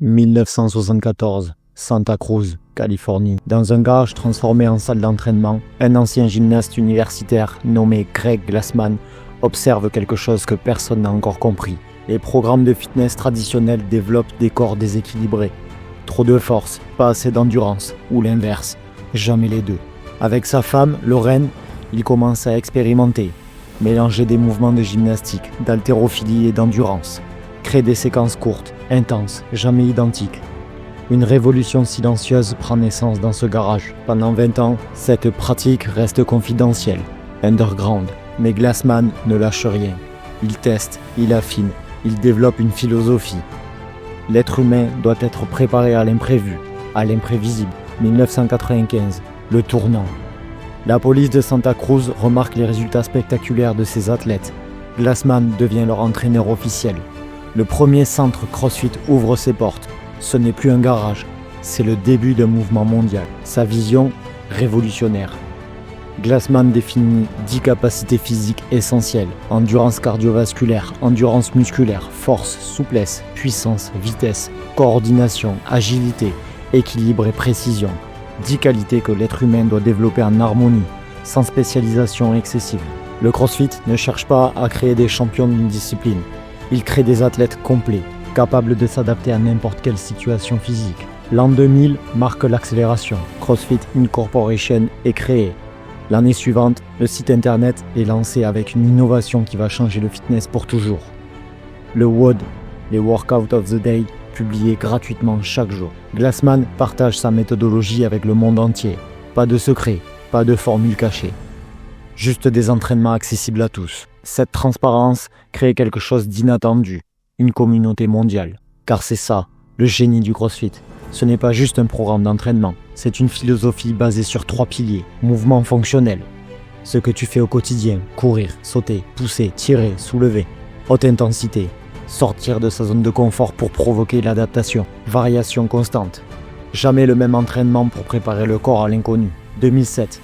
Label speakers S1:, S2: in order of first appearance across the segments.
S1: 1974, Santa Cruz, Californie. Dans un garage transformé en salle d'entraînement, un ancien gymnaste universitaire nommé Greg Glassman observe quelque chose que personne n'a encore compris. Les programmes de fitness traditionnels développent des corps déséquilibrés. Trop de force, pas assez d'endurance, ou l'inverse, jamais les deux. Avec sa femme, Lorraine, il commence à expérimenter, mélanger des mouvements de gymnastique, d'haltérophilie et d'endurance, créer des séquences courtes, intenses, jamais identiques. Une révolution silencieuse prend naissance dans ce garage. Pendant 20 ans, cette pratique reste confidentielle, underground, mais Glassman ne lâche rien. Il teste, il affine, il développe une philosophie. L'être humain doit être préparé à l'imprévu, à l'imprévisible. 1995, le tournant. La police de Santa Cruz remarque les résultats spectaculaires de ses athlètes. Glassman devient leur entraîneur officiel. Le premier centre CrossFit ouvre ses portes. Ce n'est plus un garage, c'est le début d'un mouvement mondial. Sa vision, révolutionnaire. Glassman définit 10 capacités physiques essentielles. Endurance cardiovasculaire, endurance musculaire, force, souplesse, puissance, vitesse, coordination, agilité, équilibre et précision. 10 qualités que l'être humain doit développer en harmonie, sans spécialisation excessive. Le CrossFit ne cherche pas à créer des champions d'une discipline. Il crée des athlètes complets, capables de s'adapter à n'importe quelle situation physique. L'an 2000 marque l'accélération. CrossFit Incorporation est créé. L'année suivante, le site internet est lancé avec une innovation qui va changer le fitness pour toujours. Le WOD, les Workout of the Day, publié gratuitement chaque jour. Glassman partage sa méthodologie avec le monde entier. Pas de secret, pas de formule cachée. Juste des entraînements accessibles à tous. Cette transparence crée quelque chose d'inattendu, une communauté mondiale. Car c'est ça, le génie du CrossFit. Ce n'est pas juste un programme d'entraînement, c'est une philosophie basée sur 3 piliers. Mouvement fonctionnel, ce que tu fais au quotidien, courir, sauter, pousser, tirer, soulever. Haute intensité, sortir de sa zone de confort pour provoquer l'adaptation. Variation constante, jamais le même entraînement pour préparer le corps à l'inconnu. 2007,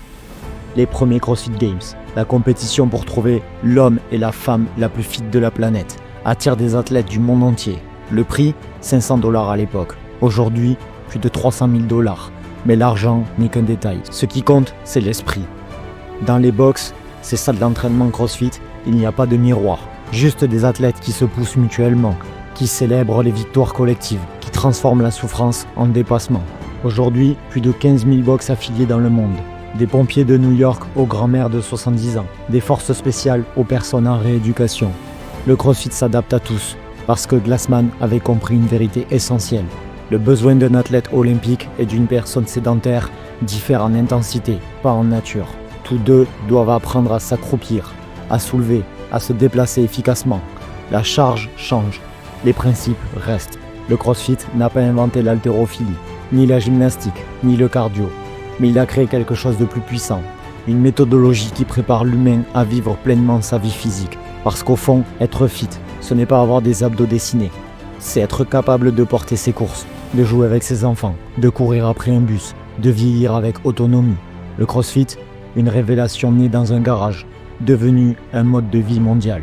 S1: les premiers CrossFit Games, la compétition pour trouver l'homme et la femme la plus fit de la planète, attire des athlètes du monde entier. Le prix, $500 à l'époque. Aujourd'hui, plus de $300 000. Mais l'argent n'est qu'un détail. Ce qui compte, c'est l'esprit. Dans les box, ces salles d'entraînement CrossFit, il n'y a pas de miroir. Juste des athlètes qui se poussent mutuellement, qui célèbrent les victoires collectives, qui transforment la souffrance en dépassement. Aujourd'hui, plus de 15 000 box affiliés dans le monde. Des pompiers de New York aux grands-mères de 70 ans. Des forces spéciales aux personnes en rééducation. Le CrossFit s'adapte à tous, parce que Glassman avait compris une vérité essentielle. Le besoin d'un athlète olympique et d'une personne sédentaire diffèrent en intensité, pas en nature. Tous deux doivent apprendre à s'accroupir, à soulever, à se déplacer efficacement. La charge change, les principes restent. Le CrossFit n'a pas inventé l'haltérophilie, ni la gymnastique, ni le cardio, mais il a créé quelque chose de plus puissant. Une méthodologie qui prépare l'humain à vivre pleinement sa vie physique. Parce qu'au fond, être fit, ce n'est pas avoir des abdos dessinés. C'est être capable de porter ses courses, de jouer avec ses enfants, de courir après un bus, de vieillir avec autonomie. Le CrossFit, une révélation née dans un garage, devenu un mode de vie mondial.